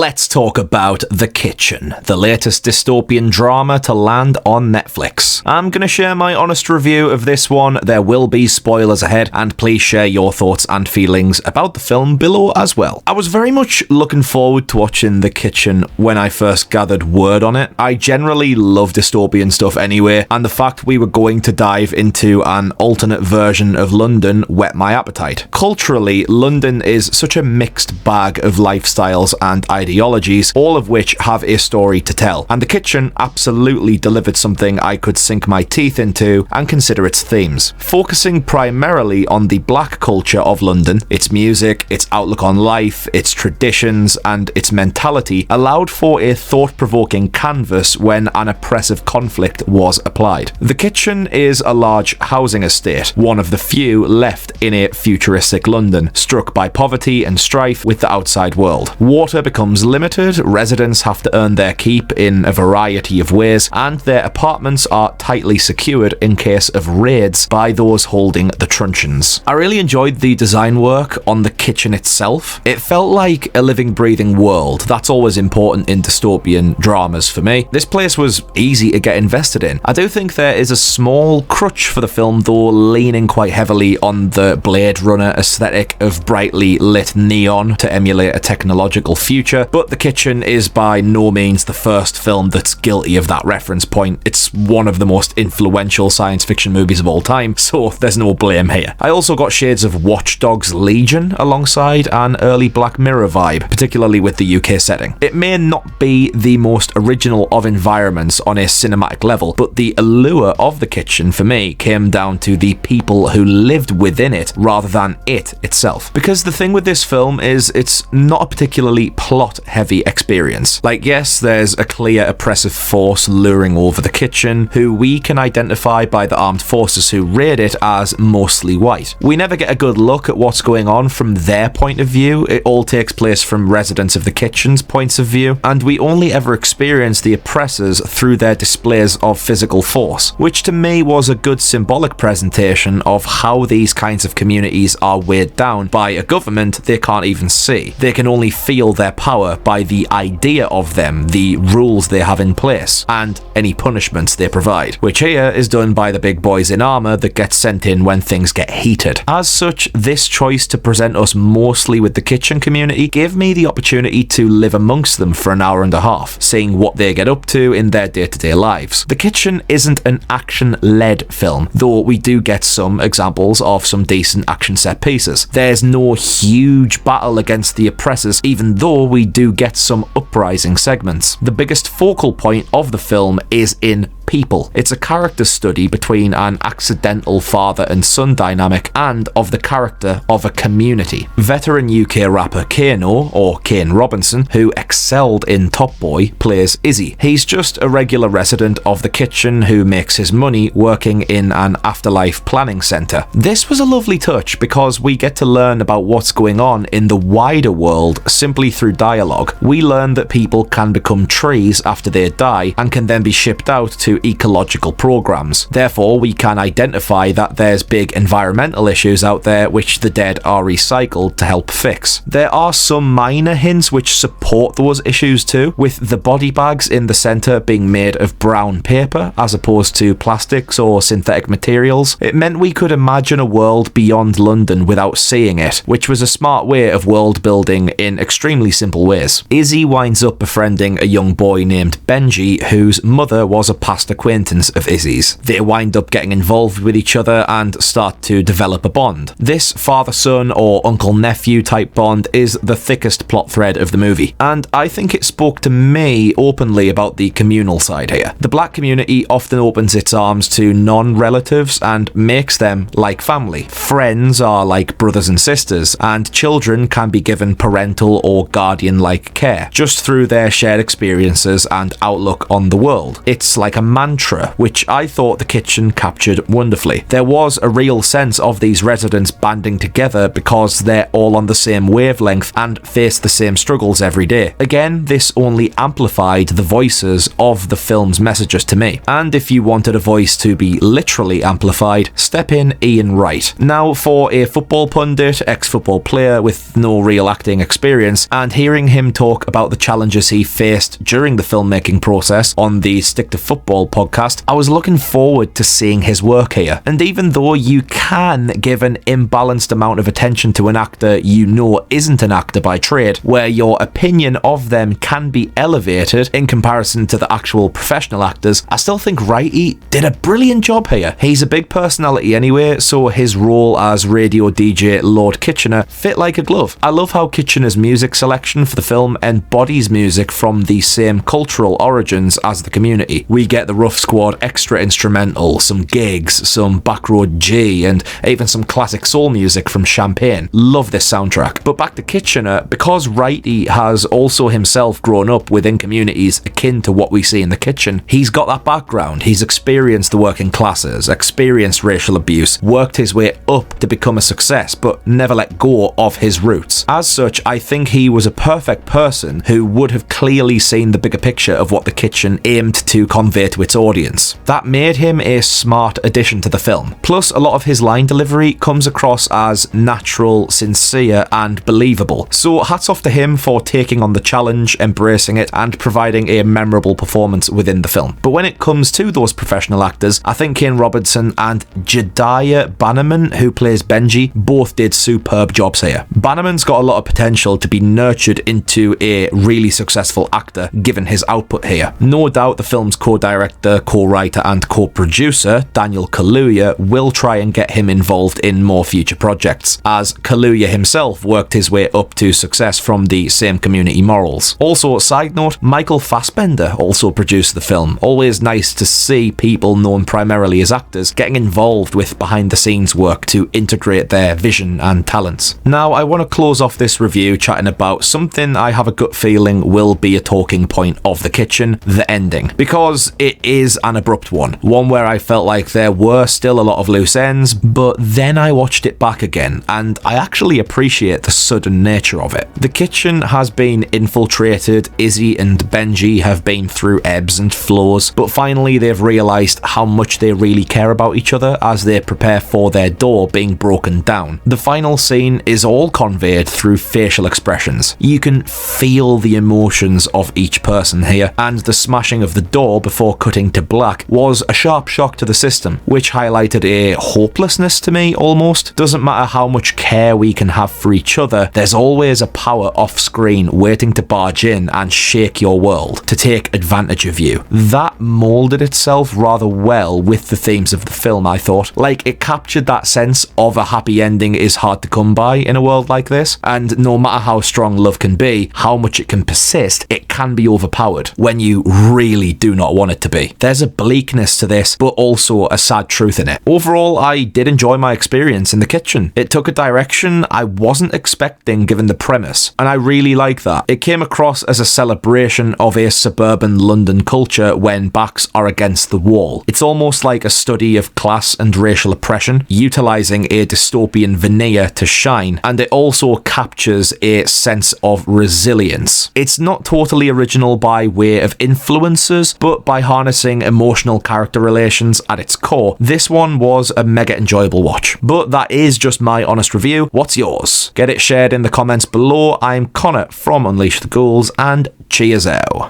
let's talk about The Kitchen, the latest dystopian drama to land on Netflix. I'm going to share my honest review of this one. There will be spoilers ahead, and please share your thoughts and feelings about the film below as well. I was very much looking forward to watching The Kitchen when I first gathered word on it. I generally love dystopian stuff anyway, and the fact we were going to dive into an alternate version of London whet my appetite. Culturally, London is such a mixed bag of lifestyles and ideologies, all of which have a story to tell, and The Kitchen absolutely delivered something I could sink my teeth into and consider its themes. Focusing primarily on the black culture of London, its music, its outlook on life, its traditions, and its mentality allowed for a thought-provoking canvas when an oppressive conflict was applied. The Kitchen is a large housing estate, one of the few left in a futuristic London, struck by poverty and strife with the outside world. Water becomes limited, residents have to earn their keep in a variety of ways, and their apartments are tightly secured in case of raids by those holding the truncheons. I really enjoyed the design work on the kitchen itself. It felt like a living, breathing world. That's always important in dystopian dramas for me. This place was easy to get invested in. I do think there is a small crutch for the film, though, leaning quite heavily on the Blade Runner aesthetic of brightly lit neon to emulate a technological future, but The Kitchen is by no means the first film that's guilty of that reference point. It's one of the most influential science fiction movies of all time, so there's no blame here. I also got shades of Watch Dogs Legion alongside an early Black Mirror vibe, particularly with the UK setting. It may not be the most original of environments on a cinematic level, but the allure of The Kitchen for me came down to the people who lived within it rather than it itself. Because the thing with this film is it's not a particularly plot-heavy experience. Like, yes, there's a clear oppressive force luring over the kitchen, who we can identify by the armed forces who raid it as mostly white. We never get a good look at what's going on from their point of view. It all takes place from residents of the kitchen's points of view, and we only ever experience the oppressors through their displays of physical force, which to me was a good symbolic presentation of how these kinds of communities are weighed down by a government they can't even see. They can only feel their power by the idea of them, the rules they have in place, and any punishments they provide, which here is done by the big boys in armour that get sent in when things get heated. As such, this choice to present us mostly with the kitchen community gave me the opportunity to live amongst them for an hour and a half, seeing what they get up to in their day-to-day lives. The Kitchen isn't an action-led film, though we do get some examples of some decent action set pieces. There's no huge battle against the oppressors, even though we do get some uprising segments. The biggest focal point of the film is in people. It's a character study between an accidental father and son dynamic and of the character of a community. Veteran UK rapper Kano, or Kane Robinson, who excelled in Top Boy, plays Izzy. He's just a regular resident of the kitchen who makes his money working in an afterlife planning centre. This was a lovely touch because we get to learn about what's going on in the wider world simply through dialogue. We learn that people can become trees after they die and can then be shipped out to ecological programs. Therefore, we can identify that there's big environmental issues out there which the dead are recycled to help fix. There are some minor hints which support those issues too, with the body bags in the centre being made of brown paper as opposed to plastics or synthetic materials. It meant we could imagine a world beyond London without seeing it, which was a smart way of world building in extremely simple ways. Izzy winds up befriending a young boy named Benji, whose mother was a past acquaintance of Izzy's. They wind up getting involved with each other and start to develop a bond. This father-son or uncle-nephew type bond is the thickest plot thread of the movie, and I think it spoke to me openly about the communal side here. The black community often opens its arms to non-relatives and makes them like family. Friends are like brothers and sisters, and children can be given parental or guardian-like care, just through their shared experiences and outlook on the world. It's like a mantra, which I thought The Kitchen captured wonderfully. There was a real sense of these residents banding together because they're all on the same wavelength and face the same struggles every day. Again, this only amplified the voices of the film's messages to me. And if you wanted a voice to be literally amplified, step in Ian Wright. Now, for a football pundit, ex-football player with no real acting experience, and hearing him talk about the challenges he faced during the filmmaking process on the Stick to Football podcast, I was looking forward to seeing his work here. And even though you can give an imbalanced amount of attention to an actor you know isn't an actor by trade, where your opinion of them can be elevated in comparison to the actual professional actors, I still think Wrighty did a brilliant job here. He's a big personality anyway, so his role as radio DJ Lord Kitchener fit like a glove. I love how Kitchener's music selection for the film embodies music from the same cultural origins as the Community. We get the Rough Squad extra instrumental, some gigs, some Backroad G, and even some classic soul music from Champagne. Love this soundtrack. But back to Kitchener, because Wrighty has also himself grown up within communities akin to what we see in The Kitchen, he's got that background. He's experienced the working classes, experienced racial abuse, worked his way up to become a success, but never let go of his roots. As such, I think he was a perfect person who would have clearly seen the bigger picture of what The Kitchen aimed to convey to its audience. That made him a smart addition to the film. Plus, a lot of his line delivery comes across as natural, sincere, and believable. So hats off to him for taking on the challenge, embracing it, and providing a memorable performance within the film. But when it comes to those professional actors, I think Kane Robinson and Jediah Bannerman, who plays Benji, both did superb jobs here. Bannerman's got a lot of potential to be nurtured into a really successful actor given his output here. No doubt the film's co-director, co-writer, and co-producer, Daniel Kaluuya, will try and get him involved in more future projects, as Kaluuya himself worked his way up to success from the same Community morals. Also, side note, Michael Fassbender also produced the film. Always nice to see people known primarily as actors getting involved with behind-the-scenes work to integrate their vision and talents. Now, I want to close off this review chatting about something I have a gut feeling will be a talking point of The Kitchen, the ending, because it is an abrupt one where I felt like there were still a lot of loose ends, but then I watched it back again, and I actually appreciate the sudden nature of it. The Kitchen has been infiltrated, Izzy and Benji have been through ebbs and flows, but finally they've realised how much they really care about each other as they prepare for their door being broken down. The final scene is all conveyed through facial expressions. You can feel the emotions of each person here, and the smashing of the door before cutting to black was a sharp shock to the system, which highlighted a hopelessness to me almost. Doesn't matter how much care we can have for each other, there's always a power off screen waiting to barge in and shake your world, to take advantage of you. That moulded itself rather well with the themes of the film, I thought. Like, it captured that sense of a happy ending is hard to come by in a world like this, and no matter how strong love can be, how much it can persist, it can be overpowered when you really do not want it to be. There's a bleakness to this, but also a sad truth in it. Overall, I did enjoy my experience in The Kitchen. It took a direction I wasn't expecting given the premise, and I really like that. It came across as a celebration of a suburban London culture when backs are against the wall. It's almost like a study of class and racial oppression, utilising a dystopian veneer to shine, and it also captures a sense of resilience. It's not totally original by way of influences, but by harnessing emotional character relations at its core, this one was a mega enjoyable watch. But that is just my honest review. What's yours? Get it shared in the comments below. I'm Connor from Unleash the Ghouls, and cheers out.